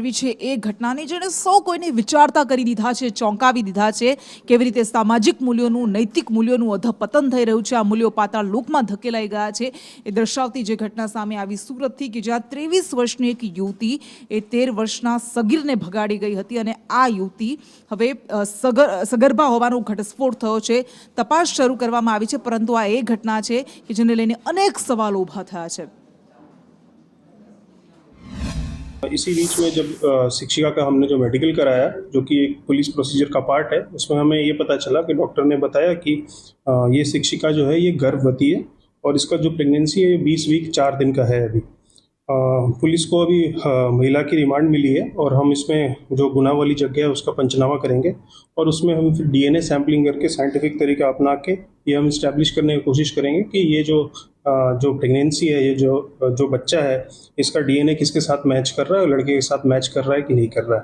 કરવી છે એ ઘટનાની જેણે સૌ કોઈને વિચારતા કરી દીધા છે, ચોંકાવી દીધા છે. કેવી રીતે સામાજિક મૂલ્યોનું, નૈતિક મૂલ્યોનું અધપતન થઈ રહ્યું છે, આ મૂલ્યો પાતાળ લોકમાં ધકેલાઈ ગયા છે, એ દર્શાવતી જે ઘટના સામે આવી સુરતથી, કે જ્યાં 23 વર્ષની એક યુવતી એ 13 વર્ષના સગીરને ભગાડી ગઈ હતી અને આ યુવતી હવે સગર્ભા હોવાનો ઘટસ્ફોટ થયો છે. તપાસ શરૂ કરવામાં આવી છે, પરંતુ આ એ ઘટના છે કે જેને લઈને અનેક સવાલો ઊભા થયા છે. इसी बीच में जब शिक्षिका का हमने जो मेडिकल कराया, जो कि एक पुलिस प्रोसीजर का पार्ट है, उसमें हमें ये पता चला कि डॉक्टर ने बताया कि ये शिक्षिका जो है ये गर्भवती है और इसका जो प्रेगनेंसी है ये 20 वीक 4 दिन का है अभी। पुलिस को अभी महिला की रिमांड मिली है और हम इसमें जो गुनाह वाली जगह है उसका पंचनामा करेंगे और उसमें हम फिर डीएनए सैम्पलिंग करके साइंटिफिक तरीका अपना के ये हम इस्टेब्लिश करने की कोशिश करेंगे कि ये जो प्रेगनेंसी है, ये जो बच्चा है, इसका डीएनए किसके साथ मैच कर रहा है और लड़के के साथ मैच कर रहा है कि नहीं कर रहा है।